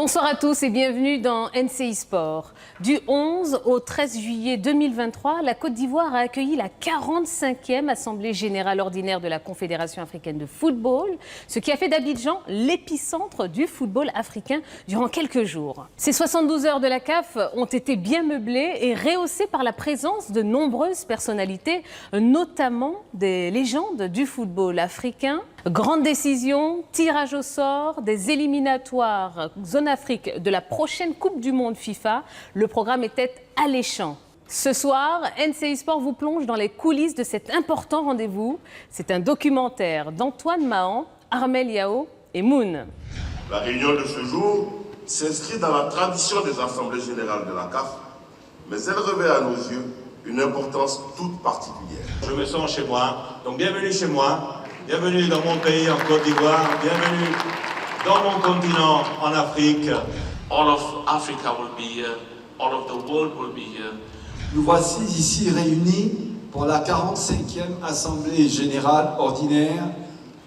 Bonsoir à tous et bienvenue dans NCI Sport. Du 11 au 13 juillet 2023, la Côte d'Ivoire a accueilli la 45e Assemblée générale ordinaire de la Confédération africaine de football, ce qui a fait d'Abidjan l'épicentre du football africain durant quelques jours. Ces 72 heures de la CAF ont été bien meublées et rehaussées par la présence de nombreuses personnalités, notamment des légendes du football africain. Grande décision, tirage au sort, des éliminatoires zone Afrique de la prochaine Coupe du Monde FIFA. Le programme était alléchant. Ce soir, NCI Sport vous plonge dans les coulisses de cet important rendez-vous. C'est un documentaire d'Antoine Mahan, Armel Yao et Moon. La réunion de ce jour s'inscrit dans la tradition des assemblées générales de la CAF, mais elle revêt à nos yeux une importance toute particulière. Je me sens chez moi, donc bienvenue chez moi. Bienvenue dans mon pays, en Côte d'Ivoire. Bienvenue dans mon continent, en Afrique. All of Africa will be here. All of the world will be here. Nous voici ici réunis pour la 45e Assemblée générale ordinaire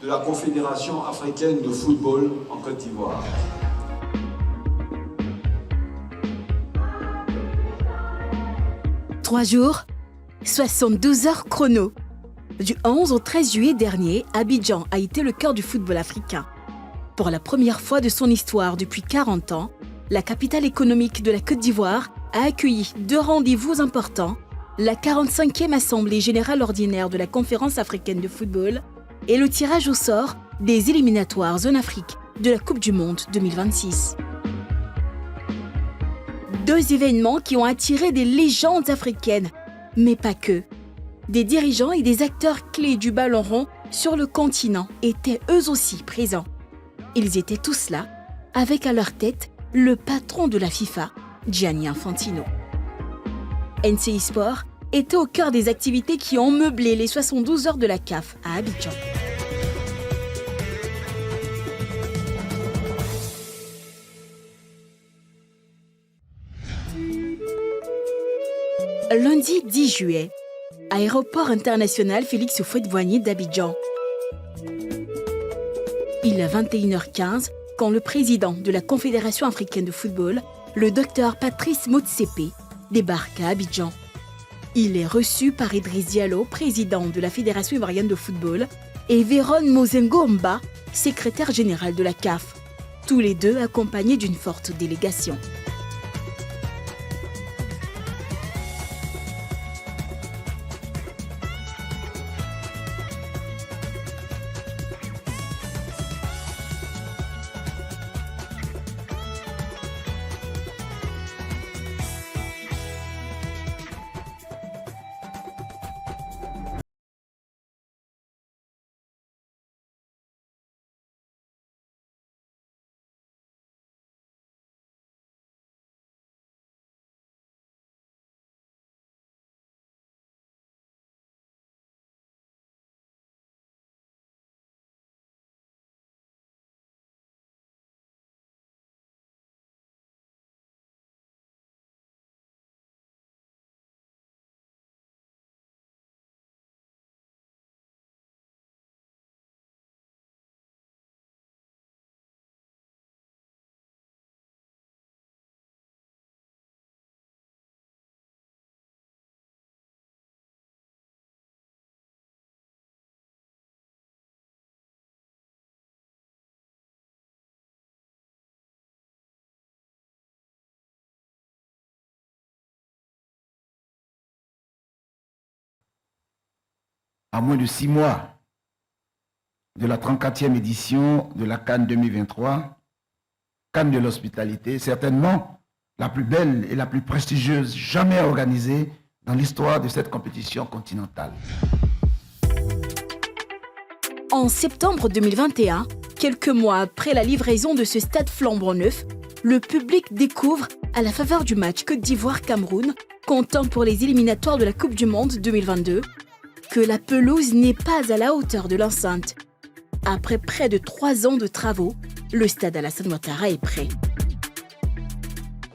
de la Confédération africaine de football en Côte d'Ivoire. Trois jours, 72 heures chrono. Du 11 au 13 juillet dernier, Abidjan a été le cœur du football africain. Pour la première fois de son histoire depuis 40 ans, la capitale économique de la Côte d'Ivoire a accueilli deux rendez-vous importants, la 45e Assemblée générale ordinaire de la Conférence africaine de football et le tirage au sort des éliminatoires zone Afrique de la Coupe du Monde 2026. Deux événements qui ont attiré des légendes africaines, mais pas que. Des dirigeants et des acteurs clés du ballon rond sur le continent étaient eux aussi présents. Ils étaient tous là, avec à leur tête le patron de la FIFA, Gianni Infantino. NCI Sport était au cœur des activités qui ont meublé les 72 heures de la CAF à Abidjan. Lundi 10 juillet, Aéroport international Félix Houphouët-Boigny d'Abidjan. Il est 21h15 quand le président de la Confédération africaine de football, le docteur Patrice Motsepe, débarque à Abidjan. Il est reçu par Idriss Diallo, président de la Fédération ivoirienne de football, et Véron Mozengomba, secrétaire général de la CAF, tous les deux accompagnés d'une forte délégation. À moins de 6 mois de la 34e édition de la CAN 2023, CAN de l'hospitalité, certainement la plus belle et la plus prestigieuse jamais organisée dans l'histoire de cette compétition continentale. En septembre 2021, quelques mois après la livraison de ce stade flambant neuf, le public découvre, à la faveur du match Côte d'Ivoire-Cameroun, comptant pour les éliminatoires de la Coupe du Monde 2022, que la pelouse n'est pas à la hauteur de l'enceinte. Après près de 3 ans de travaux, le stade Alassane Ouattara est prêt.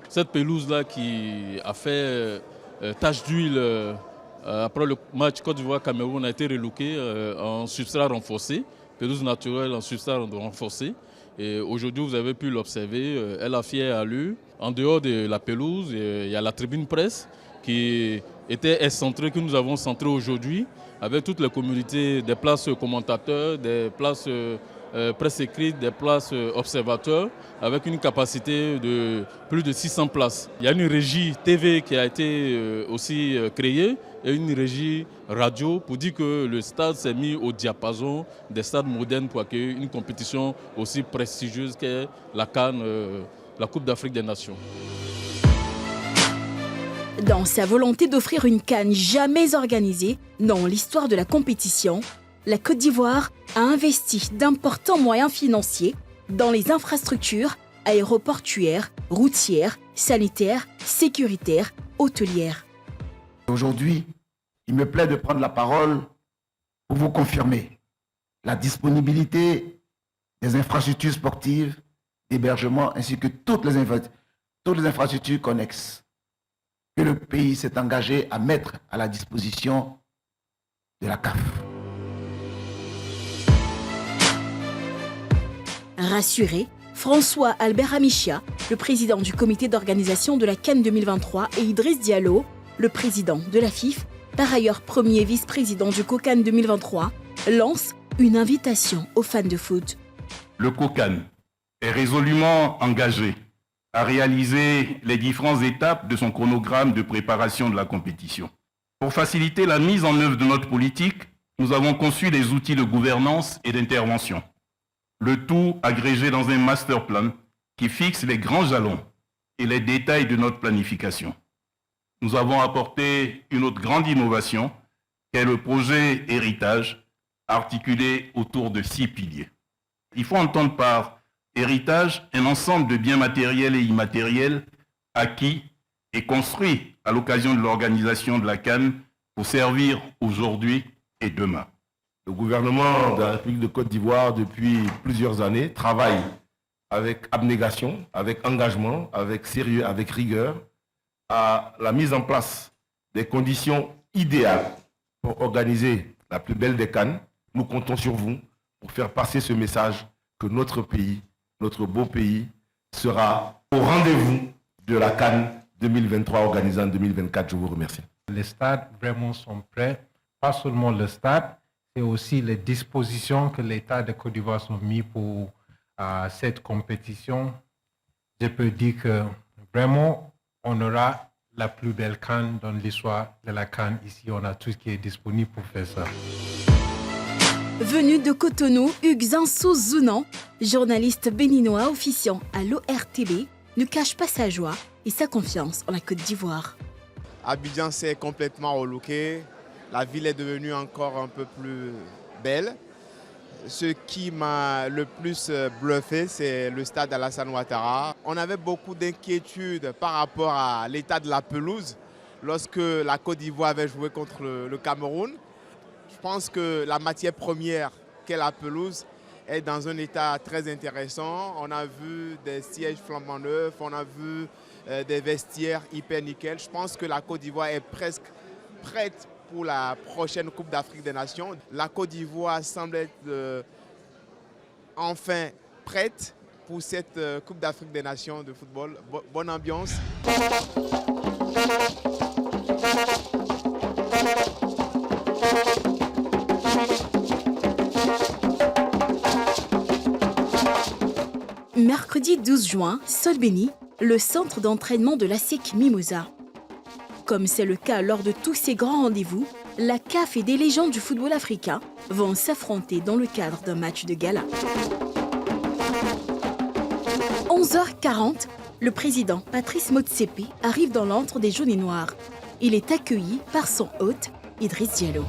Cette pelouse-là qui a fait tache d'huile après le match Côte d'Ivoire-Cameroun a été relookée en substrat renforcé, pelouse naturelle en substrat renforcé. Et aujourd'hui, vous avez pu l'observer, elle a fière allure. En dehors de la pelouse, il y a la tribune presse qui était excentrée, que nous avons centrée aujourd'hui, avec toutes les communautés, des places commentateurs, des places presse écrite, des places observateurs, avec une capacité de plus de 600 places. Il y a une régie TV qui a été aussi créée et une régie radio pour dire que le stade s'est mis au diapason des stades modernes pour accueillir une compétition aussi prestigieuse qu'est la CAN, la Coupe d'Afrique des Nations. Dans sa volonté d'offrir une CAN jamais organisée dans l'histoire de la compétition, la Côte d'Ivoire a investi d'importants moyens financiers dans les infrastructures aéroportuaires, routières, sanitaires, sécuritaires, hôtelières. Aujourd'hui, il me plaît de prendre la parole pour vous confirmer la disponibilité des infrastructures sportives, d'hébergement, ainsi que toutes les infrastructures connexes que le pays s'est engagé à mettre à la disposition de la CAF. Rassuré, François Albert Amichia, le président du comité d'organisation de la CAN 2023, et Idriss Diallo, le président de la FIF, par ailleurs premier vice-président du COCAN 2023, lancent une invitation aux fans de foot. Le COCAN est résolument engagé à réaliser les différentes étapes de son chronogramme de préparation de la compétition. Pour faciliter la mise en œuvre de notre politique, nous avons conçu des outils de gouvernance et d'intervention. Le tout agrégé dans un master plan qui fixe les grands jalons et les détails de notre planification. Nous avons apporté une autre grande innovation, qui est le projet Héritage, articulé autour de 6 piliers. Il faut entendre par héritage un ensemble de biens matériels et immatériels acquis et construits à l'occasion de l'organisation de la CAN pour servir aujourd'hui et demain. Le gouvernement de la République de Côte d'Ivoire, depuis plusieurs années, travaille avec abnégation, avec engagement, avec sérieux, avec rigueur, à la mise en place des conditions idéales pour organiser la plus belle des CAN. Nous comptons sur vous pour faire passer ce message que notre pays, notre beau pays, sera au rendez-vous de la CAN 2023 organisée en 2024. Je vous remercie. Les stades vraiment sont prêts, pas seulement le stade, et aussi les dispositions que l'État de Côte d'Ivoire ont mis pour cette compétition. Je peux dire que vraiment, on aura la plus belle CAN dans l'histoire de la CAN. Ici, on a tout ce qui est disponible pour faire ça. Venu de Cotonou, Hugues Zinsou-Zounan, journaliste béninois officiant à l'ORTB, ne cache pas sa joie et sa confiance en la Côte d'Ivoire. Abidjan s'est complètement relooké. La ville est devenue encore un peu plus belle. Ce qui m'a le plus bluffé, c'est le stade Alassane Ouattara. On avait beaucoup d'inquiétudes par rapport à l'état de la pelouse lorsque la Côte d'Ivoire avait joué contre le Cameroun. Je pense que la matière première qu'est la pelouse est dans un état très intéressant. On a vu des sièges flambant neufs, on a vu des vestiaires hyper nickel. Je pense que la Côte d'Ivoire est presque prête pour la prochaine Coupe d'Afrique des Nations. La Côte d'Ivoire semble être enfin prête pour cette Coupe d'Afrique des Nations de football. Bonne ambiance. Mercredi 12 juin, Sol Béni, le centre d'entraînement de l'ASEC Mimosa. Comme c'est le cas lors de tous ces grands rendez-vous, la CAF et des légendes du football africain vont s'affronter dans le cadre d'un match de gala. 11h40, le président Patrice Motsepe arrive dans l'antre des jaunes et noirs. Il est accueilli par son hôte, Idriss Diallo.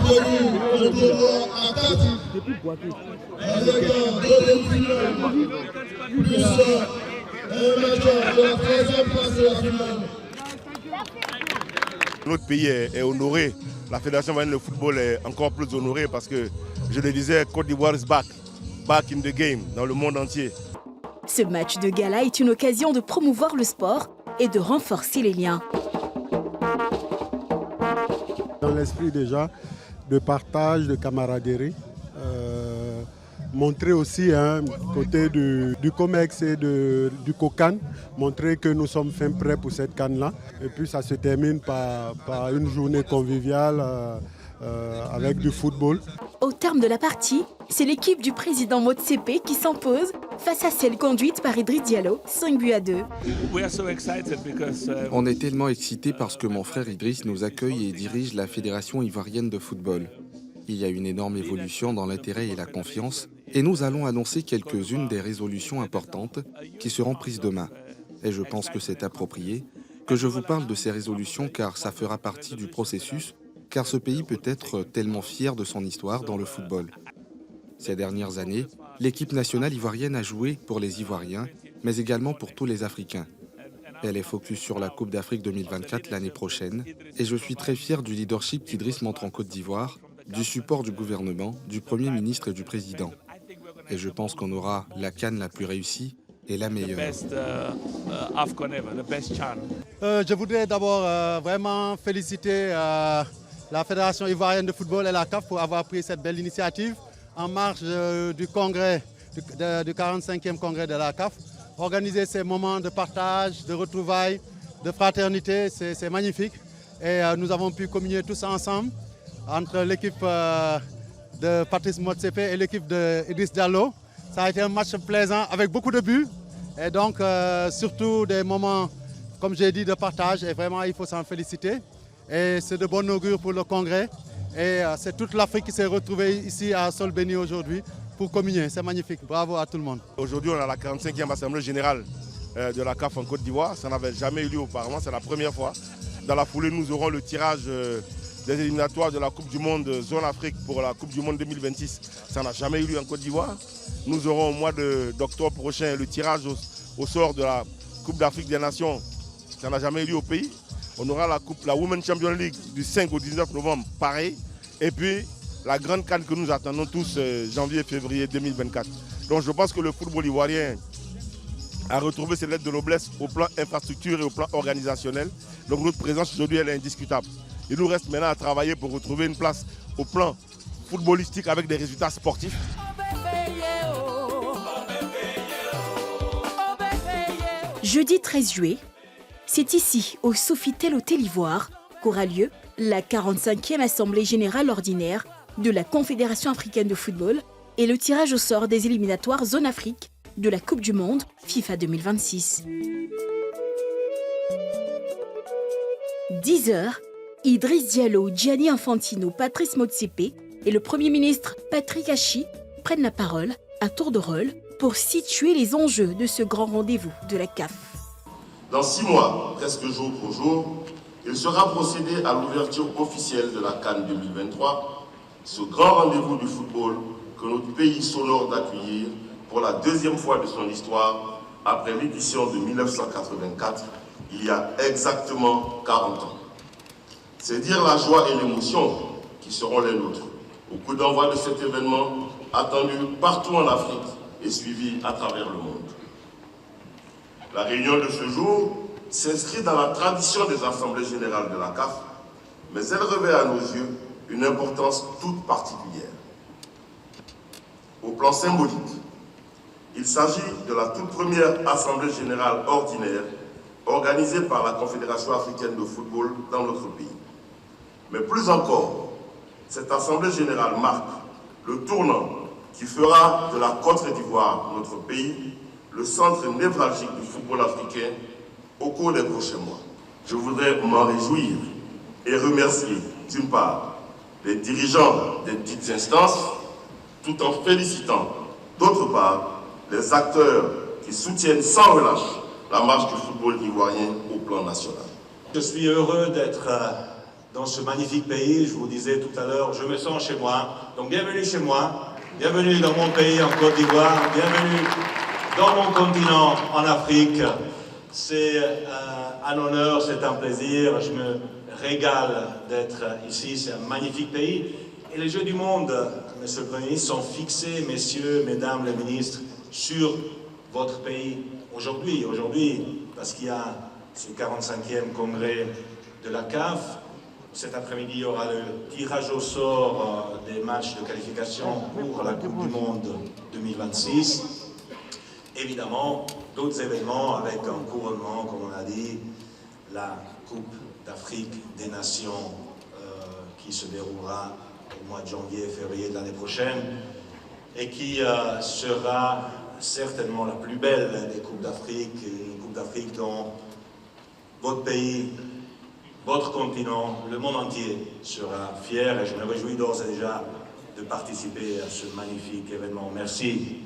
Bienvenue le tournoi à 4 avec un deuxième finale plus un match de la 13e place de la finale. Notre pays est honoré. La Fédération ivoirienne de football est encore plus honorée parce que, je le disais, Côte d'Ivoire is back in the game, dans le monde entier. Ce match de gala est une occasion de promouvoir le sport et de renforcer les liens. Dans l'esprit déjà de partage, de camaraderie, montrer aussi côté du COMEX et du COCAN, montrer que nous sommes fin prêts pour cette canne-là. Et puis ça se termine par une journée conviviale avec du football. Au terme de la partie, c'est l'équipe du président Motsepe qui s'impose face à celle conduite par Idriss Diallo, 5-2. On est tellement excités parce que mon frère Idriss nous accueille et dirige la Fédération ivoirienne de football. Il y a une énorme évolution dans l'intérêt et la confiance et nous allons annoncer quelques-unes des résolutions importantes qui seront prises demain. Et je pense que c'est approprié que je vous parle de ces résolutions car ça fera partie du processus, car ce pays peut être tellement fier de son histoire dans le football. Ces dernières années, l'équipe nationale ivoirienne a joué pour les Ivoiriens, mais également pour tous les Africains. Elle est focus sur la Coupe d'Afrique 2024 l'année prochaine et je suis très fier du leadership qu'Idriss montre en Côte d'Ivoire, du support du gouvernement, du Premier ministre et du Président. Et je pense qu'on aura la CAN la plus réussie et la meilleure. Je voudrais d'abord vraiment féliciter la Fédération ivoirienne de football et la CAF pour avoir pris cette belle initiative en marge du congrès, du 45e congrès de la CAF. Organiser ces moments de partage, de retrouvailles, de fraternité, c'est magnifique. Et nous avons pu communier tous ensemble entre l'équipe de Patrice Motsepe et l'équipe d'Idriss Diallo. Ça a été un match plaisant avec beaucoup de buts et donc surtout des moments, comme j'ai dit, de partage et vraiment il faut s'en féliciter. Et c'est de bon augure pour le congrès et c'est toute l'Afrique qui s'est retrouvée ici à Sol-Béni aujourd'hui pour communier. C'est magnifique, bravo à tout le monde. Aujourd'hui on a la 45e Assemblée Générale de la CAF en Côte d'Ivoire. Ça n'avait jamais eu lieu auparavant, c'est la première fois. Dans la foulée nous aurons le tirage des éliminatoires de la Coupe du Monde Zone Afrique pour la Coupe du Monde 2026. Ça n'a jamais eu lieu en Côte d'Ivoire. Nous aurons au mois d'octobre prochain le tirage au sort de la Coupe d'Afrique des Nations. Ça n'a jamais eu lieu au pays. On aura la Women's Champions League du 5 au 19 novembre, pareil. Et puis la grande CAN que nous attendons tous janvier et février 2024. Donc je pense que le football ivoirien a retrouvé ses lettres de noblesse au plan infrastructure et au plan organisationnel. Donc notre présence aujourd'hui elle est indiscutable. Il nous reste maintenant à travailler pour retrouver une place au plan footballistique avec des résultats sportifs. Jeudi 13 juillet, c'est ici, au Sofitel Hôtel Ivoire, qu'aura lieu la 45e Assemblée Générale Ordinaire de la Confédération Africaine de Football et le tirage au sort des éliminatoires Zone Afrique de la Coupe du Monde FIFA 2026. 10h, Idriss Diallo, Gianni Infantino, Patrice Motsepe et le Premier ministre Patrick Hachi prennent la parole à tour de rôle pour situer les enjeux de ce grand rendez-vous de la CAF. Dans 6 mois, presque jour pour jour, il sera procédé à l'ouverture officielle de la CAN 2023, ce grand rendez-vous du football que notre pays s'honore d'accueillir pour la 2e fois de son histoire après l'édition de 1984, il y a exactement 40 ans. C'est dire la joie et l'émotion qui seront les nôtres au coup d'envoi de cet événement attendu partout en Afrique et suivi à travers le monde. La réunion de ce jour s'inscrit dans la tradition des assemblées générales de la CAF, mais elle revêt à nos yeux une importance toute particulière. Au plan symbolique, il s'agit de la toute première assemblée générale ordinaire organisée par la Confédération africaine de football dans notre pays. Mais plus encore, cette assemblée générale marque le tournant qui fera de la Côte d'Ivoire, notre pays, le centre névralgique du football africain au cours des prochains mois. Je voudrais m'en réjouir et remercier, d'une part, les dirigeants des dites instances, tout en félicitant, d'autre part, les acteurs qui soutiennent sans relâche la marche du football ivoirien au plan national. Je suis heureux d'être dans ce magnifique pays. Je vous disais tout à l'heure, je me sens chez moi. Donc bienvenue chez moi, bienvenue dans mon pays en Côte d'Ivoire, bienvenue dans mon continent en Afrique. C'est un honneur, c'est un plaisir. Je me régale d'être ici. C'est un magnifique pays. Et les Jeux du monde, Monsieur le Premier ministre, sont fixés, messieurs, mesdames les ministres, sur votre pays aujourd'hui, parce qu'il y a ce 45e congrès de la CAF. Cet après-midi, il y aura le tirage au sort des matchs de qualification pour la Coupe du Monde 2026. Évidemment, d'autres événements avec un couronnement, comme on a dit, la Coupe d'Afrique des Nations qui se déroulera au mois de janvier et février de l'année prochaine et qui sera certainement la plus belle des Coupes d'Afrique, une Coupe d'Afrique dont votre pays, votre continent, le monde entier sera fier et je me réjouis d'ores et déjà de participer à ce magnifique événement. Merci.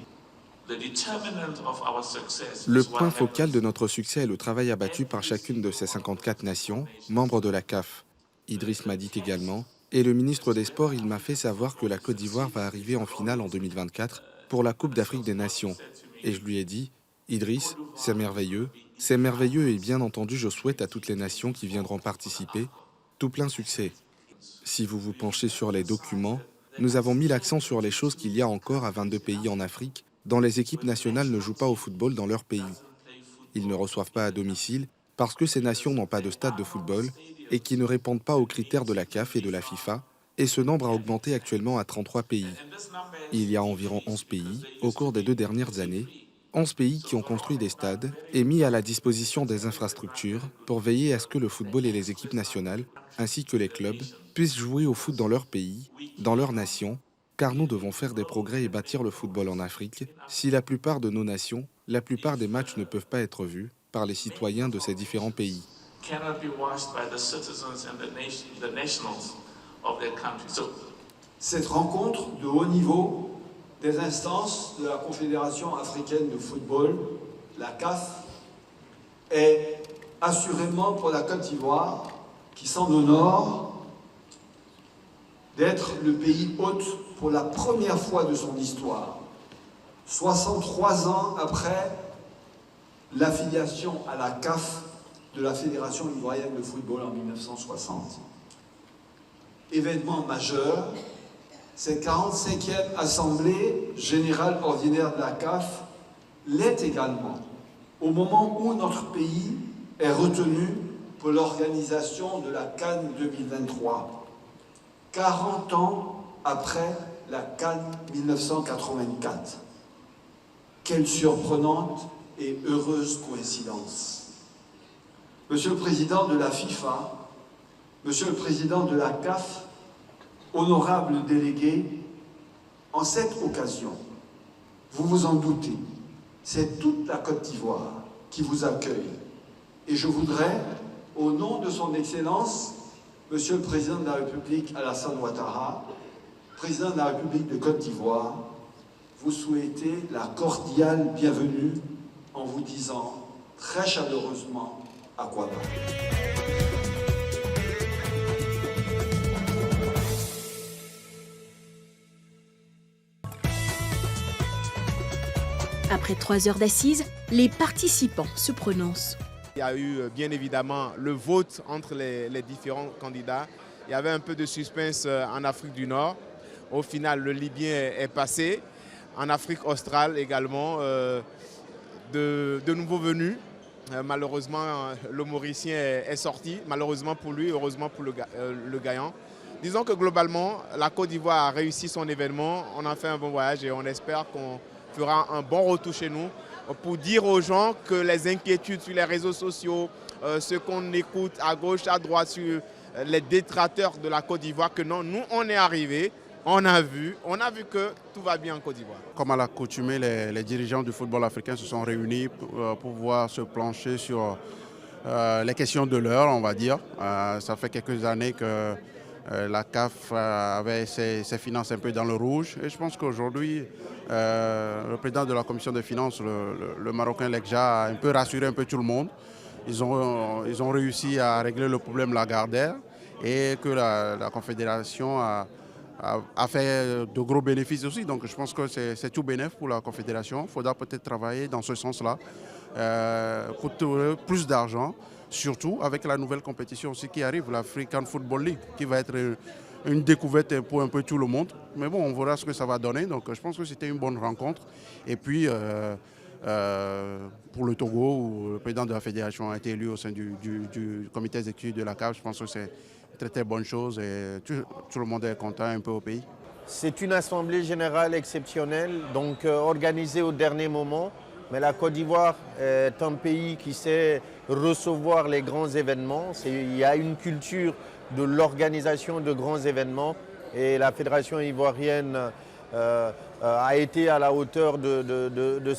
Le point focal de notre succès est le travail abattu par chacune de ces 54 nations, membres de la CAF. Idriss m'a dit également, et le ministre des Sports, il m'a fait savoir que la Côte d'Ivoire va arriver en finale en 2024 pour la Coupe d'Afrique des Nations. Et je lui ai dit, Idriss, c'est merveilleux et bien entendu je souhaite à toutes les nations qui viendront participer tout plein succès. Si vous vous penchez sur les documents, nous avons mis l'accent sur les choses qu'il y a encore à 22 pays en Afrique dont les équipes nationales ne jouent pas au football dans leur pays. Ils ne reçoivent pas à domicile parce que ces nations n'ont pas de stade de football et qui ne répondent pas aux critères de la CAF et de la FIFA, et ce nombre a augmenté actuellement à 33 pays. Il y a environ 11 pays, au cours des 2 dernières années, 11 pays qui ont construit des stades et mis à la disposition des infrastructures pour veiller à ce que le football et les équipes nationales, ainsi que les clubs, puissent jouer au foot dans leur pays, dans leur nation, car nous devons faire des progrès et bâtir le football en Afrique si la plupart de nos nations, la plupart des matchs ne peuvent pas être vus par les citoyens de ces différents pays. Cette rencontre de haut niveau des instances de la Confédération africaine de football, la CAF, est assurément pour la Côte d'Ivoire, qui s'en honore d'être le pays hôte pour la première fois de son histoire, 63 ans après l'affiliation à la CAF de la Fédération ivoirienne de football en 1960. Événement majeur, cette 45e Assemblée générale ordinaire de la CAF l'est également, au moment où notre pays est retenu pour l'organisation de la CAN 2023, 40 ans après la CAN 1984. Quelle surprenante et heureuse coïncidence. Monsieur le Président de la FIFA, Monsieur le Président de la CAF, honorables délégués, en cette occasion, vous vous en doutez, c'est toute la Côte d'Ivoire qui vous accueille. Et je voudrais, au nom de son Excellence, Monsieur le Président de la République Alassane Ouattara, Président de la République de Côte d'Ivoire, vous souhaiter la cordiale bienvenue en vous disant très chaleureusement Akwaba. Après 3 heures d'assises, les participants se prononcent. Il y a eu bien évidemment le vote entre les différents candidats. Il y avait un peu de suspense en Afrique du Nord. Au final, le Libyen est passé. En Afrique australe également, de nouveaux venus. Malheureusement, le Mauricien est sorti. Malheureusement pour lui, heureusement pour le gagnant. Disons que globalement, la Côte d'Ivoire a réussi son événement. On a fait un bon voyage et on espère qu'on fera un bon retour chez nous pour dire aux gens que les inquiétudes sur les réseaux sociaux, ce qu'on écoute à gauche, à droite sur les détracteurs de la Côte d'Ivoire, que non, nous on est arrivés, on a vu que tout va bien en Côte d'Ivoire. Comme à l'accoutumée, les dirigeants du football africain se sont réunis pour pouvoir se plancher sur les questions de l'heure, on va dire. Ça fait quelques années que la CAF avait ses finances un peu dans le rouge. Et je pense qu'aujourd'hui, le président de la commission des finances, le Marocain Lekja, a un peu rassuré un peu tout le monde. Ils ont réussi à régler le problème Lagardère. et que la Confédération a fait de gros bénéfices aussi. Donc je pense que c'est tout bénéfice pour la Confédération. Il faudra peut-être travailler dans ce sens-là pour trouver plus d'argent, surtout avec la nouvelle compétition aussi qui arrive, l'African Football League, qui va être une découverte pour un peu tout le monde. Mais bon, on verra ce que ça va donner. Donc je pense que c'était une bonne rencontre. Et puis pour le Togo, où le président de la fédération a été élu au sein du comité exécutif de la CAF, je pense que c'est une très très bonne chose et tout le monde est content un peu au pays. C'est une assemblée générale exceptionnelle, donc organisée au dernier moment. Mais la Côte d'Ivoire est un pays qui sait recevoir les grands événements. Il y a une culture de l'organisation de grands événements et la fédération ivoirienne a été à la hauteur de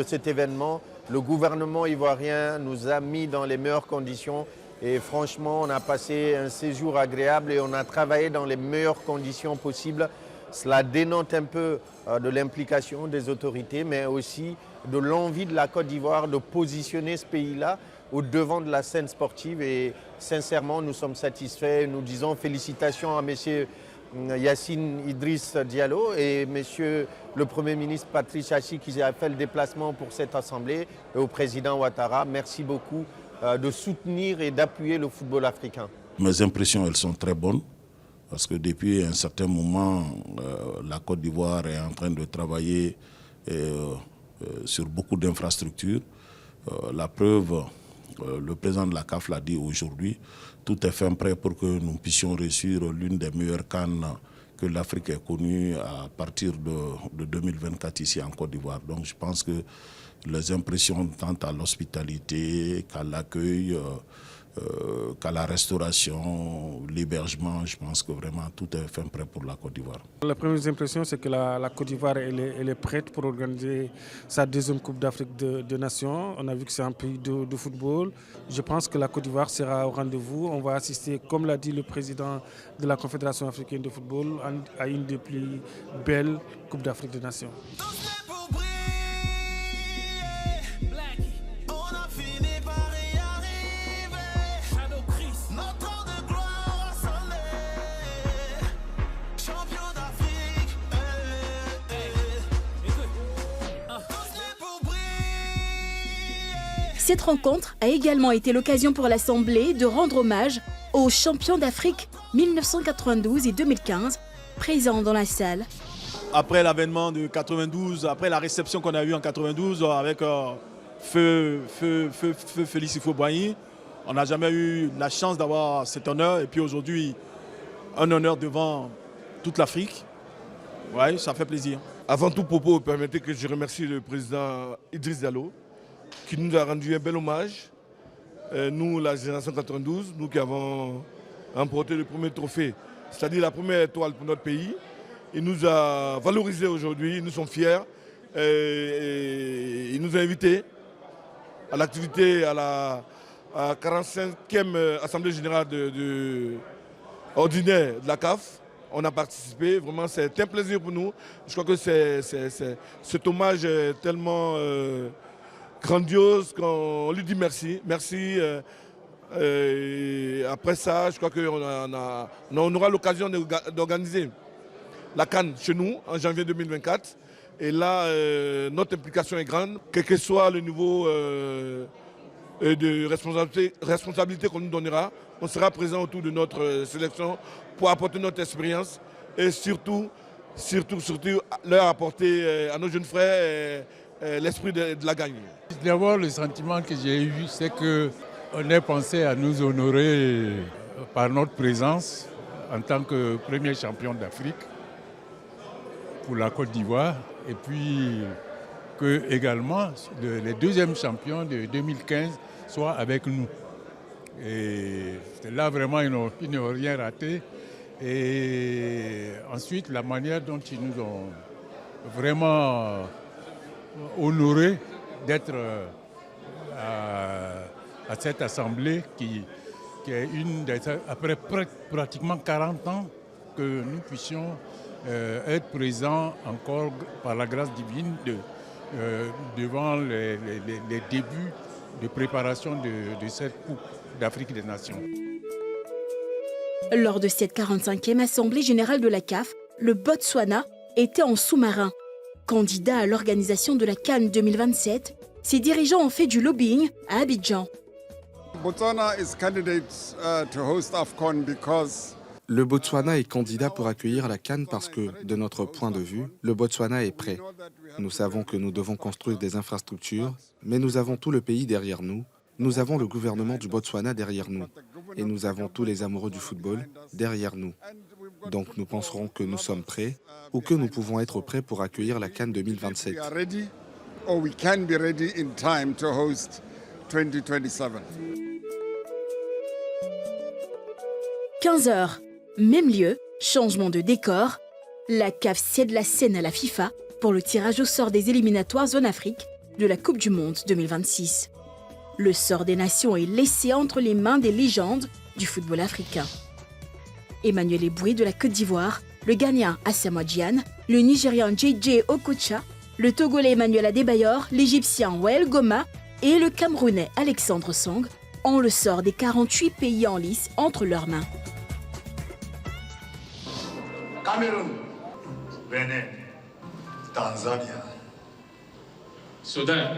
cet événement. Le gouvernement ivoirien nous a mis dans les meilleures conditions et franchement, on a passé un séjour agréable et on a travaillé dans les meilleures conditions possibles. Cela dénote un peu de l'implication des autorités, mais aussi de l'envie de la Côte d'Ivoire de positionner ce pays-là au devant de la scène sportive. Et sincèrement, nous sommes satisfaits. Nous disons félicitations à M. Yacine Idriss Diallo et M. le Premier ministre Patrice Hachi qui a fait le déplacement pour cette assemblée et au président Ouattara. Merci beaucoup de soutenir et d'appuyer le football africain. Mes impressions, elles sont très bonnes parce que depuis un certain moment, la Côte d'Ivoire est en train de travailler sur beaucoup d'infrastructures. La preuve, le président de la CAF l'a dit aujourd'hui, tout est fait prêt pour que nous puissions réussir l'une des meilleures CAN que l'Afrique ait connue à partir de 2024 ici en Côte d'Ivoire. Donc je pense que les impressions tant à l'hospitalité qu'à l'accueil, qu'à la restauration, l'hébergement, je pense que vraiment tout est fait prêt pour la Côte d'Ivoire. La première impression, c'est que la Côte d'Ivoire elle est prête pour organiser sa deuxième Coupe d'Afrique de Nations. On a vu que c'est un pays de football. Je pense que la Côte d'Ivoire sera au rendez-vous. On va assister, comme l'a dit le président de la Confédération africaine de football, à une des plus belles Coupes d'Afrique de Nations. Cette rencontre a également été l'occasion pour l'Assemblée de rendre hommage aux champions d'Afrique 1992 et 2015, présents dans la salle. Après l'avènement de 92, après la réception qu'on a eue en 92 avec Feu Félix Houphouët-Boigny, on n'a jamais eu la chance d'avoir cet honneur. Et puis aujourd'hui, un honneur devant toute l'Afrique. Ouais, ça fait plaisir. Avant tout propos, permettez que je remercie le président Idriss Diallo, qui nous a rendu un bel hommage. Nous, la génération 92, nous qui avons remporté le premier trophée, c'est-à-dire la première étoile pour notre pays. Il nous a valorisé aujourd'hui, nous sommes fiers. Il nous a invités à l'activité, à la 45e Assemblée générale ordinaire de la CAF. On a participé, vraiment c'est un plaisir pour nous. Je crois que cet hommage est tellement grandiose qu'on lui dit merci. Merci. Après ça, je crois qu'on aura l'occasion d'organiser la CAN chez nous en janvier 2024. Et là, notre implication est grande, quel que soit le niveau de responsabilité qu'on nous donnera. On sera présent autour de notre sélection pour apporter notre expérience et surtout leur apporter à nos jeunes frères l'esprit de la gagne. D'abord, le sentiment que j'ai eu, c'est qu'on ait pensé à nous honorer par notre présence en tant que premier champion d'Afrique pour la Côte d'Ivoire et puis que également les deuxièmes champions de 2015 soient avec nous. Et là, vraiment, ils n'ont rien raté. Et ensuite, la manière dont ils nous ont vraiment honorés d'être à cette assemblée qui est après pratiquement 40 ans que nous puissions être présents encore par la grâce divine devant les débuts de préparation de cette Coupe d'Afrique des Nations. Lors de cette 45e Assemblée générale de la CAF, le Botswana était en sous-marin. Candidat à l'organisation de la CAN 2027, ses dirigeants ont fait du lobbying à Abidjan. Botswana is candidate to host AFCON because Le Botswana est candidat pour accueillir la CAN parce que, de notre point de vue, le Botswana est prêt. Nous savons que nous devons construire des infrastructures, mais nous avons tout le pays derrière nous. Nous avons le gouvernement du Botswana derrière nous. Et nous avons tous les amoureux du football derrière nous. Donc nous penserons que nous sommes prêts ou que nous pouvons être prêts pour accueillir la CAN 2027. 15h, même lieu, changement de décor. La CAF cède la scène à la FIFA pour le tirage au sort des éliminatoires Zone Afrique de la Coupe du Monde 2026. Le sort des nations est laissé entre les mains des légendes du football africain. Emmanuel Eboué de la Côte d'Ivoire, le Ghanéen Asamoah Gyan, le Nigérian JJ Okocha, le Togolais Emmanuel Adebayor, l'Égyptien Wael Goma et le Camerounais Alexandre Song ont le sort des 48 pays en lice entre leurs mains. Cameroun, Bénin, Tanzania, Soudan.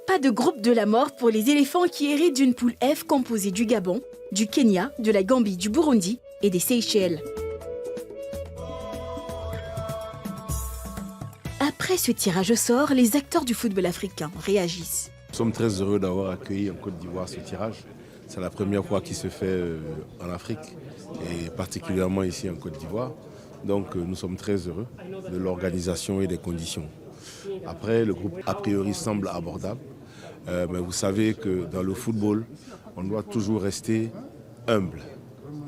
Pas de groupe de la mort pour les éléphants qui héritent d'une poule F composée du Gabon, du Kenya, de la Gambie, du Burundi et des Seychelles. Après ce tirage au sort, les acteurs du football africain réagissent. Nous sommes très heureux d'avoir accueilli en Côte d'Ivoire ce tirage. C'est la première fois qu'il se fait en Afrique et particulièrement ici en Côte d'Ivoire. Donc nous sommes très heureux de l'organisation et des conditions. Après, le groupe a priori semble abordable. Mais vous savez que dans le football, on doit toujours rester humble.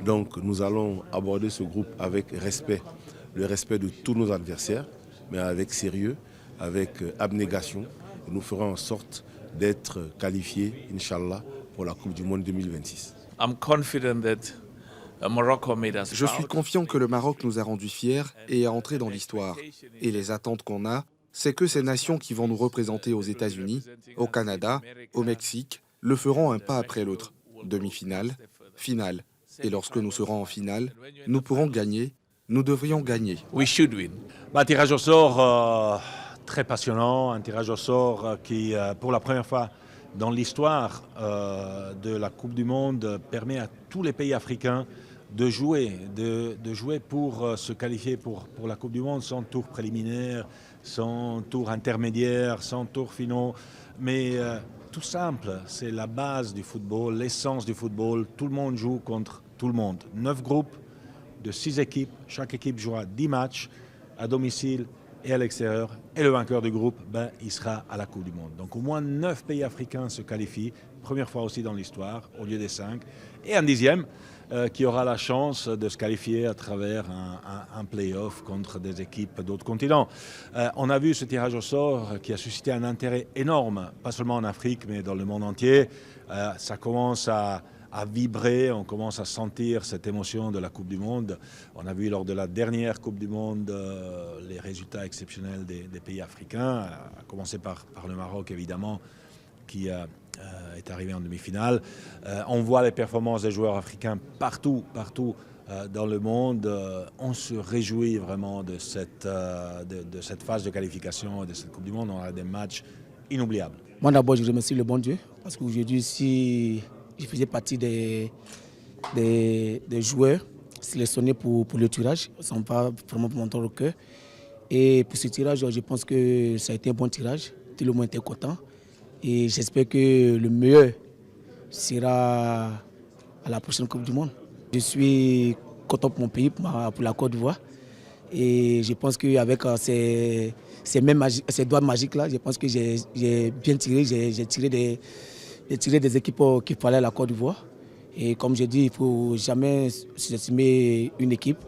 Donc nous allons aborder ce groupe avec respect, le respect de tous nos adversaires, mais avec sérieux, avec abnégation. Et nous ferons en sorte d'être qualifiés, Inch'Allah, pour la Coupe du Monde 2026. Je suis confiant que le Maroc nous a rendus fiers et est entré dans l'histoire. Et les attentes qu'on a, c'est que ces nations qui vont nous représenter aux États-Unis, au Canada, au Mexique, le feront un pas après l'autre. Demi-finale, finale. Et lorsque nous serons en finale, nous pourrons gagner, nous devrions gagner. Tirage au sort très passionnant, un tirage au sort qui, pour la première fois dans l'histoire de la Coupe du Monde, permet à tous les pays africains de jouer pour se qualifier pour la Coupe du Monde sans tour préliminaire, sans tour intermédiaire, sans tour finaux. Mais tout simple, c'est la base du football, l'essence du football. Tout le monde joue contre tout le monde. 9 groupes de 6 équipes. Chaque équipe jouera 10 matchs à domicile et à l'extérieur. Et le vainqueur du groupe, il sera à la Coupe du Monde. Donc au moins 9 pays africains se qualifient. Première fois aussi dans l'histoire, au lieu des 5. Et un 10e qui aura la chance de se qualifier à travers un play-off contre des équipes d'autres continents. On a vu ce tirage au sort qui a suscité un intérêt énorme, pas seulement en Afrique, mais dans le monde entier. Ça commence à vibrer, on commence à sentir cette émotion de la Coupe du Monde. On a vu lors de la dernière Coupe du Monde les résultats exceptionnels des pays africains, à commencer par le Maroc évidemment, qui est arrivé en demi-finale. On voit les performances des joueurs africains partout dans le monde. On se réjouit vraiment de cette phase de qualification de cette Coupe du Monde. On a des matchs inoubliables. Moi d'abord, je remercie le bon Dieu parce qu'aujourd'hui, si je faisais partie des joueurs sélectionnés pour le tirage, ça me va vraiment pour mon temps au cœur. Et pour ce tirage, je pense que ça a été un bon tirage. Tout le monde était content. Et j'espère que le meilleur sera à la prochaine Coupe du Monde. Je suis content pour mon pays, pour la Côte d'Ivoire. Et je pense qu'avec ces doigts magiques-là, je pense que j'ai bien tiré. J'ai tiré des équipes qui fallait à la Côte d'Ivoire. Et comme j'ai dit, il ne faut jamais sous-estimer une équipe.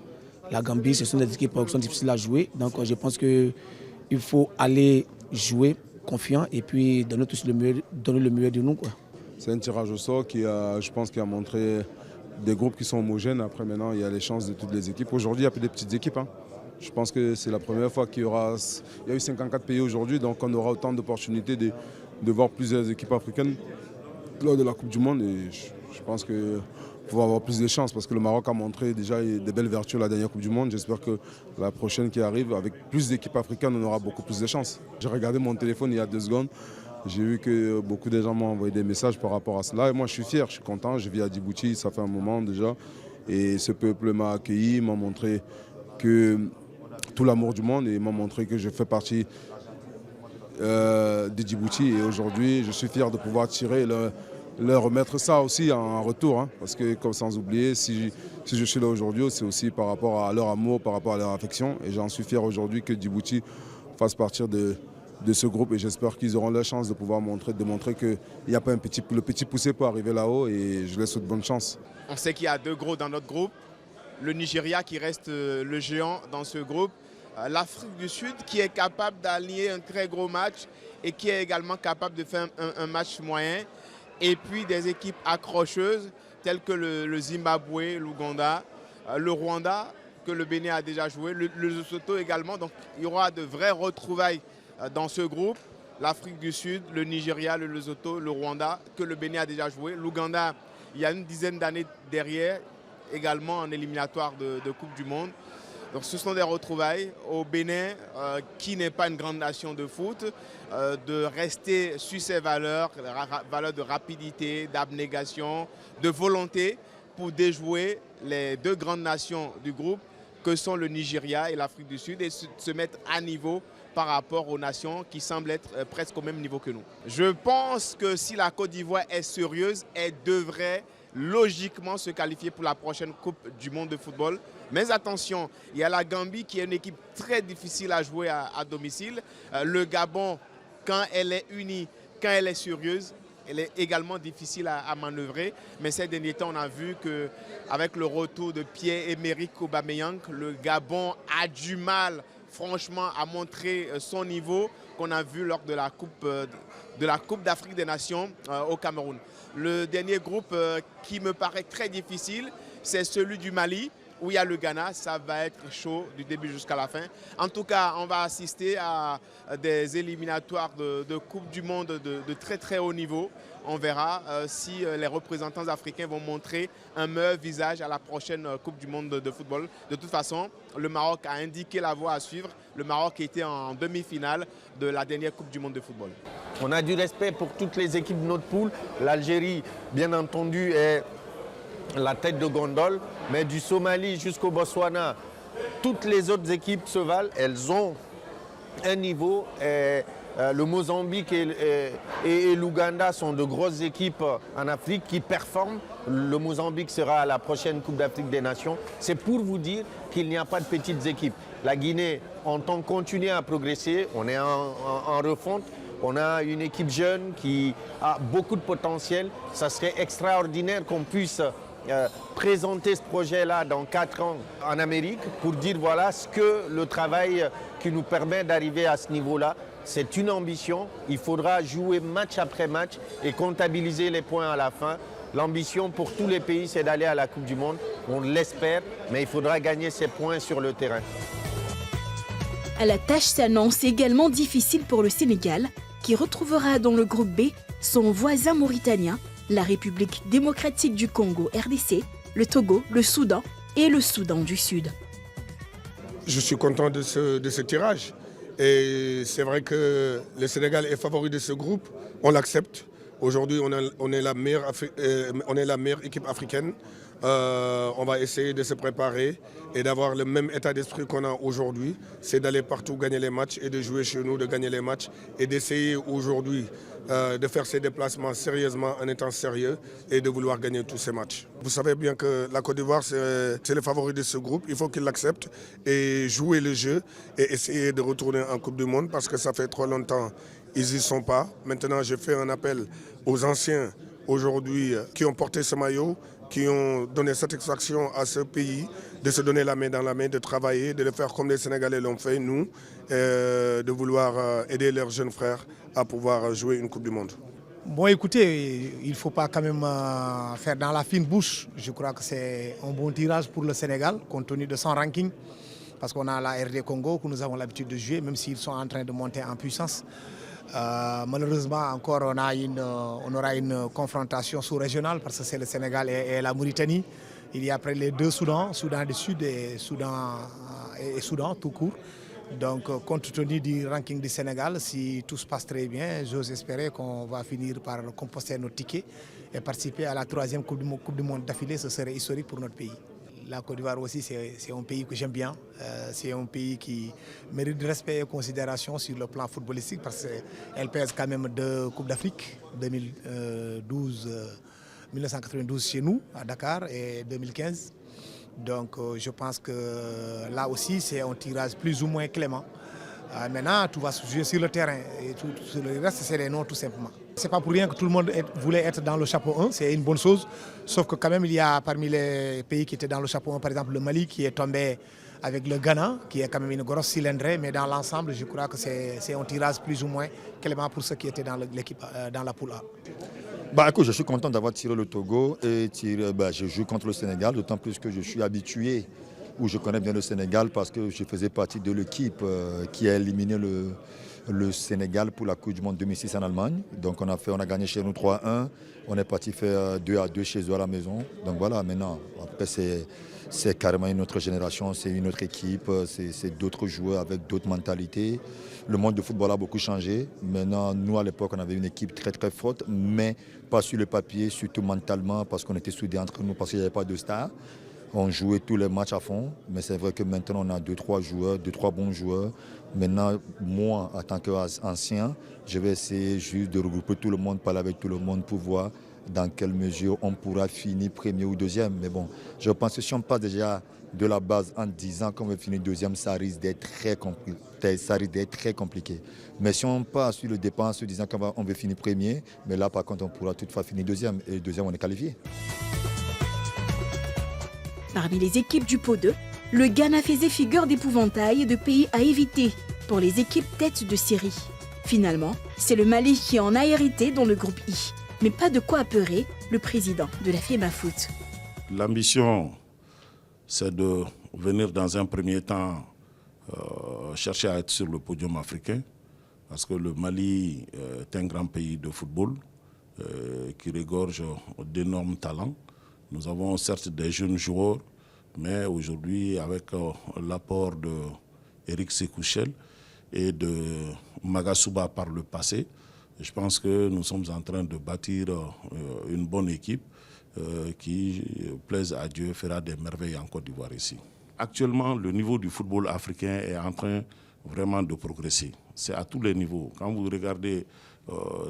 La Gambie, ce sont des équipes qui sont difficiles à jouer. Donc je pense qu'il faut aller jouer confiant et puis donner le meilleur de nous, quoi. C'est un tirage au sort qui je pense, qui a montré des groupes qui sont homogènes. Après, maintenant, il y a les chances de toutes les équipes. Aujourd'hui, il y a des petites équipes. Je pense que c'est la première fois qu'il y a eu 54 pays aujourd'hui, donc on aura autant d'opportunités de voir plusieurs équipes africaines lors de la Coupe du Monde. Et je pense qu'il faut avoir plus de chance parce que le Maroc a montré déjà des belles vertus la dernière Coupe du Monde. J'espère que la prochaine qui arrive, avec plus d'équipes africaines, on aura beaucoup plus de chance. J'ai regardé mon téléphone il y a 2 secondes. J'ai vu que beaucoup de gens m'ont envoyé des messages par rapport à cela. Et moi, je suis fier, je suis content. Je vis à Djibouti, ça fait un moment déjà. Et ce peuple m'a accueilli, m'a montré que tout l'amour du monde et m'a montré que je fais partie de Djibouti. Et aujourd'hui, je suis fier de pouvoir tirer leur remettre ça aussi en retour. Hein, parce que, comme sans oublier, si je suis là aujourd'hui, c'est aussi par rapport à leur amour, par rapport à leur affection. Et j'en suis fier aujourd'hui que Djibouti fasse partir de ce groupe. Et j'espère qu'ils auront la chance de pouvoir démontrer qu'il n'y a pas le petit poussé pour arriver là-haut. Et je leur souhaite bonne chance. On sait qu'il y a 2 gros dans notre groupe. Le Nigeria qui reste le géant dans ce groupe. L'Afrique du Sud qui est capable d'allier un très gros match et qui est également capable de faire un match moyen. Et puis des équipes accrocheuses telles que le Zimbabwe, l'Ouganda, le Rwanda que le Bénin a déjà joué, le Lesotho également. Donc il y aura de vraies retrouvailles dans ce groupe. L'Afrique du Sud, le Nigeria, le Lesotho, le Rwanda que le Bénin a déjà joué. L'Ouganda, il y a une dizaine d'années derrière, également en éliminatoire de Coupe du Monde. Donc ce sont des retrouvailles au Bénin, qui n'est pas une grande nation de foot, de rester sur ses valeurs de rapidité, d'abnégation, de volonté pour déjouer les 2 grandes nations du groupe que sont le Nigeria et l'Afrique du Sud et se mettre à niveau par rapport aux nations qui semblent être presque au même niveau que nous. Je pense que si la Côte d'Ivoire est sérieuse, elle devrait logiquement se qualifier pour la prochaine Coupe du Monde de football. Mais attention, il y a la Gambie qui est une équipe très difficile à jouer à domicile. Le Gabon, quand elle est unie, quand elle est sérieuse, elle est également difficile à manœuvrer. Mais ces derniers temps, on a vu qu'avec le retour de Pierre-Emerick Aubameyang, le Gabon a du mal, franchement, à montrer son niveau qu'on a vu lors de la Coupe d'Afrique des Nations au Cameroun. Le dernier groupe qui me paraît très difficile, c'est celui du Mali, où il y a le Ghana. Ça va être chaud du début jusqu'à la fin. En tout cas, on va assister à des éliminatoires de Coupe du Monde de très très haut niveau. On verra si les représentants africains vont montrer un meilleur visage à la prochaine Coupe du Monde de football. De toute façon, le Maroc a indiqué la voie à suivre. Le Maroc était en demi-finale de la dernière Coupe du Monde de football. On a du respect pour toutes les équipes de notre poule. L'Algérie, bien entendu, est la tête de gondole, mais du Somalie jusqu'au Botswana, toutes les autres équipes se valent, elles ont un niveau. Le Mozambique et l'Ouganda sont de grosses équipes en Afrique qui performent. Le Mozambique sera à la prochaine Coupe d'Afrique des Nations. C'est pour vous dire qu'il n'y a pas de petites équipes. La Guinée entend continuer à progresser, on est en refonte. On a une équipe jeune qui a beaucoup de potentiel. Ça serait extraordinaire qu'on puisse présenter ce projet-là dans 4 ans en Amérique pour dire voilà ce que le travail qui nous permet d'arriver à ce niveau-là. C'est une ambition. Il faudra jouer match après match et comptabiliser les points à la fin. L'ambition pour tous les pays, c'est d'aller à la Coupe du Monde. On l'espère, mais il faudra gagner ces points sur le terrain. La tâche s'annonce également difficile pour le Sénégal, qui retrouvera dans le groupe B son voisin mauritanien, la République démocratique du Congo RDC, le Togo, le Soudan et le Soudan du Sud. Je suis content de ce tirage. Et c'est vrai que le Sénégal est favori de ce groupe. On l'accepte. Aujourd'hui, on est la meilleure équipe africaine. On va essayer de se préparer et d'avoir le même état d'esprit qu'on a aujourd'hui. C'est d'aller partout gagner les matchs et de jouer chez nous, de gagner les matchs et d'essayer aujourd'hui de faire ces déplacements sérieusement en étant sérieux et de vouloir gagner tous ces matchs. Vous savez bien que la Côte d'Ivoire, c'est le favori de ce groupe. Il faut qu'il l'accepte et jouer le jeu et essayer de retourner en Coupe du Monde parce que ça fait trop longtemps ils n'y sont pas. Maintenant, je fais un appel aux anciens aujourd'hui qui ont porté ce maillot, qui ont donné satisfaction à ce pays, de se donner la main dans la main, de travailler, de le faire comme les Sénégalais l'ont fait, nous, de vouloir aider leurs jeunes frères à pouvoir jouer une Coupe du Monde. Bon, écoutez, il ne faut pas quand même faire dans la fine bouche. Je crois que c'est un bon tirage pour le Sénégal, compte tenu de son ranking, parce qu'on a la RD Congo, que nous avons l'habitude de jouer, même s'ils sont en train de monter en puissance. Malheureusement, encore, on aura une confrontation sous-régionale parce que c'est le Sénégal et la Mauritanie. Il y a après les deux Soudans, Soudan du Sud et Soudan tout court. Donc, compte tenu du ranking du Sénégal, si tout se passe très bien, j'ose espérer qu'on va finir par composter nos tickets et participer à la 3e Coupe du Monde d'affilée. Ce serait historique pour notre pays. La Côte d'Ivoire aussi, c'est un pays que j'aime bien. C'est un pays qui mérite de respect et considération sur le plan footballistique parce qu'elle pèse quand même 2 Coupes d'Afrique, 1992 chez nous, à Dakar, et 2015. Donc je pense que là aussi, c'est un tirage plus ou moins clément. Maintenant, tout va se jouer sur le terrain et tout le reste, c'est les noms tout simplement. Ce n'est pas pour rien que tout le monde voulait être dans le chapeau 1, c'est une bonne chose. Sauf que quand même, il y a parmi les pays qui étaient dans le chapeau 1, par exemple le Mali qui est tombé avec le Ghana, qui est quand même une grosse cylindrée, mais dans l'ensemble, je crois que c'est un tirage plus ou moins clément pour ceux qui étaient dans l'équipe, dans la poule A. Écoute, je suis content d'avoir tiré le Togo et je joue contre le Sénégal, d'autant plus que je suis habitué, où je connais bien le Sénégal parce que je faisais partie de l'équipe qui a éliminé le Sénégal pour la Coupe du Monde 2006 en Allemagne. Donc on a gagné chez nous 3-1, on est parti faire 2-2 chez eux à la maison. Donc voilà, maintenant, après c'est carrément une autre génération, c'est une autre équipe, c'est d'autres joueurs avec d'autres mentalités. Le monde du football a beaucoup changé. Maintenant, nous à l'époque, on avait une équipe très très forte, mais pas sur le papier, surtout mentalement, parce qu'on était soudés entre nous, parce qu'il n'y avait pas de stars. On jouait tous les matchs à fond, mais c'est vrai que maintenant on a 2-3 joueurs, 2-3 bons joueurs. Maintenant, moi, en tant qu'ancien, je vais essayer juste de regrouper tout le monde, parler avec tout le monde pour voir dans quelle mesure on pourra finir premier ou deuxième. Mais bon, je pense que si on passe déjà de la base en disant qu'on va finir deuxième, ça risque d'être très compliqué. Mais si on passe sur le départ en se disant qu'on veut finir premier, mais là par contre on pourra toutefois finir deuxième. Et deuxième, on est qualifié. Parmi les équipes du pot 2, le Ghana faisait figure d'épouvantail de pays à éviter pour les équipes têtes de série. Finalement, c'est le Mali qui en a hérité dans le groupe I. Mais pas de quoi apeurer le président de la FEMA Foot. L'ambition, c'est de venir dans un premier temps chercher à être sur le podium africain, parce que le Mali est un grand pays de football qui regorge d'énormes talents. Nous avons certes des jeunes joueurs, mais aujourd'hui, avec l'apport d'Éric Sekouchel et de Magasuba par le passé, je pense que nous sommes en train de bâtir une bonne équipe qui, plaise à Dieu, fera des merveilles en Côte d'Ivoire ici. Actuellement, le niveau du football africain est en train vraiment de progresser. C'est à tous les niveaux. Quand vous regardez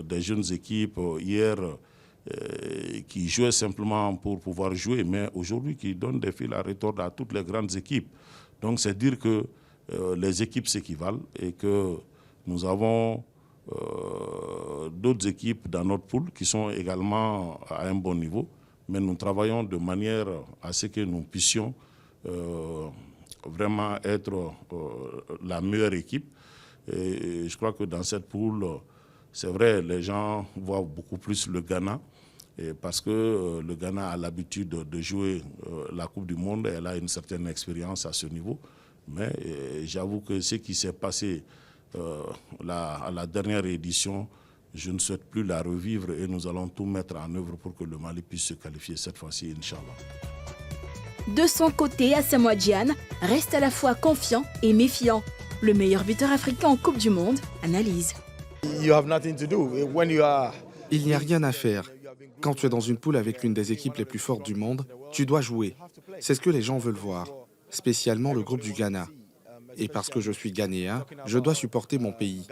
des jeunes équipes hier qui jouaient simplement pour pouvoir jouer, mais aujourd'hui qui donnent des fils à retordre à toutes les grandes équipes. Donc c'est dire que les équipes s'équivalent et que nous avons d'autres équipes dans notre poule qui sont également à un bon niveau, mais nous travaillons de manière à ce que nous puissions vraiment être la meilleure équipe. Et je crois que dans cette poule, c'est vrai, les gens voient beaucoup plus le Ghana, parce que le Ghana a l'habitude de jouer la Coupe du Monde, et elle a une certaine expérience à ce niveau. Mais j'avoue que ce qui s'est passé à la dernière édition, je ne souhaite plus la revivre et nous allons tout mettre en œuvre pour que le Mali puisse se qualifier cette fois-ci, Inch'Allah. De son côté, Asamoah Gyan reste à la fois confiant et méfiant. Le meilleur buteur africain en Coupe du Monde analyse. Il n'y a rien à faire. Quand tu es dans une poule avec une des équipes les plus fortes du monde, tu dois jouer. C'est ce que les gens veulent voir, spécialement le groupe du Ghana. Et parce que je suis ghanéen, je dois supporter mon pays.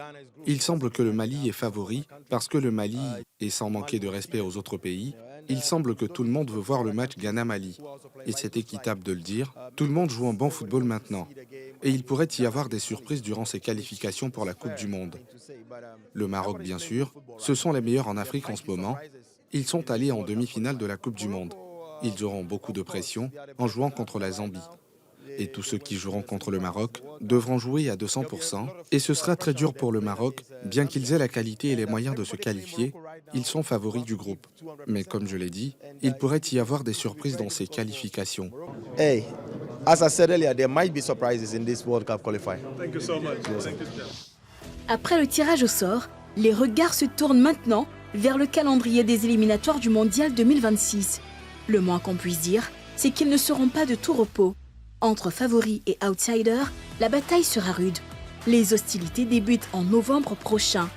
Il semble que le Mali est favori parce que le Mali, et sans manquer de respect aux autres pays, il semble que tout le monde veut voir le match Ghana-Mali. Et c'est équitable de le dire, tout le monde joue un bon football maintenant. Et il pourrait y avoir des surprises durant ces qualifications pour la Coupe du Monde. Le Maroc, bien sûr, ce sont les meilleurs en Afrique en ce moment. Ils sont allés en demi-finale de la Coupe du Monde. Ils auront beaucoup de pression en jouant contre la Zambie. Et tous ceux qui joueront contre le Maroc devront jouer à 200%. Et ce sera très dur pour le Maroc, bien qu'ils aient la qualité et les moyens de se qualifier. Ils sont favoris du groupe. Mais comme je l'ai dit, il pourrait y avoir des surprises dans ces qualifications. Hey, as I said earlier, there might be surprises in this World Cup qualifying. Thank you so much. Après le tirage au sort, Les regards se tournent maintenant vers le calendrier des éliminatoires du Mondial 2026. Le moins qu'on puisse dire, c'est qu'ils ne seront pas de tout repos. Entre favoris et outsiders, la bataille sera rude. Les hostilités débutent en novembre prochain.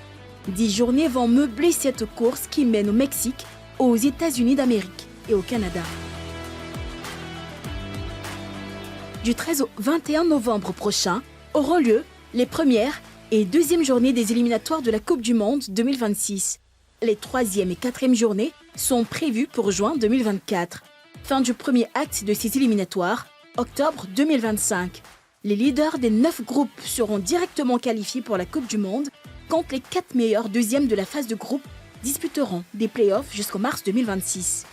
10 journées vont meubler cette course qui mène au Mexique, aux États-Unis d'Amérique et au Canada. Du 13 au 21 novembre prochain auront lieu les premières et deuxièmes journées des éliminatoires de la Coupe du Monde 2026. Les troisième et quatrième journées sont prévues pour juin 2024. Fin du premier acte de ces éliminatoires, octobre 2025. Les leaders des 9 groupes seront directement qualifiés pour la Coupe du Monde, quand les 4 meilleurs deuxièmes de la phase de groupe disputeront des playoffs jusqu'au mars 2026.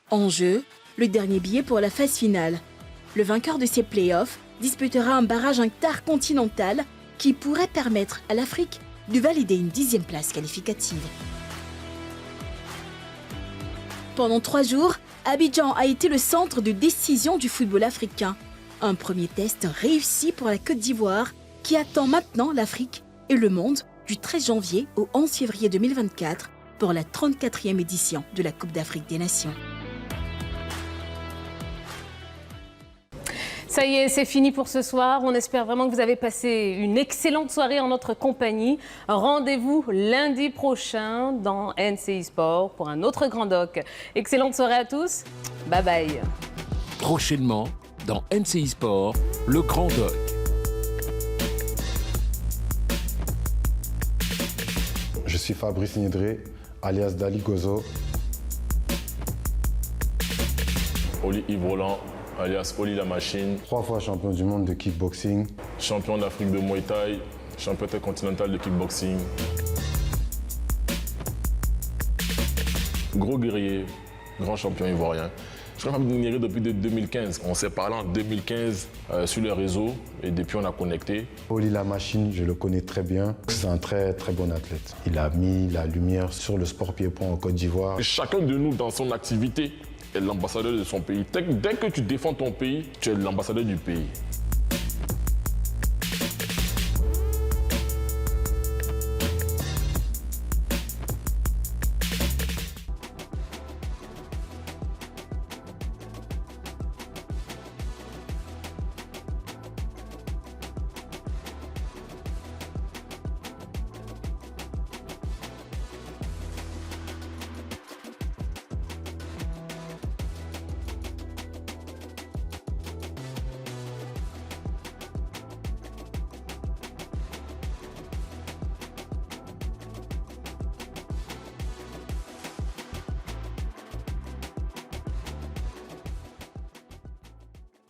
En jeu, le dernier billet pour la phase finale. Le vainqueur de ces playoffs disputera un barrage intercontinental qui pourrait permettre à l'Afrique de valider une 10e place qualificative. Pendant 3 jours, Abidjan a été le centre de décision du football africain. Un premier test réussi pour la Côte d'Ivoire qui attend maintenant l'Afrique et le monde du 13 janvier au 11 février 2024 pour la 34e édition de la Coupe d'Afrique des Nations. Ça y est, c'est fini pour ce soir. On espère vraiment que vous avez passé une excellente soirée en notre compagnie. Rendez-vous lundi prochain dans NCI Sport pour un autre Grand Doc. Excellente soirée à tous. Bye bye. Prochainement, dans NCI Sport, le Grand Doc. Je suis Fabrice Niedré, alias Dali Gozo. Oli Yves Roland, alias Oli la Machine. 3 fois champion du monde de kickboxing. Champion d'Afrique de Muay Thai, champion intercontinental de kickboxing. Gros guerrier, grand champion ivoirien. Je suis Fabrice Niedré depuis 2015. On s'est parlé en 2015 sur les réseaux et depuis on a connecté. Oli la Machine, je le connais très bien. C'est un très très bon athlète. Il a mis la lumière sur le sport pied-point en Côte d'Ivoire. Chacun de nous dans son activité est l'ambassadeur de son pays. Dès que tu défends ton pays, tu es l'ambassadeur du pays.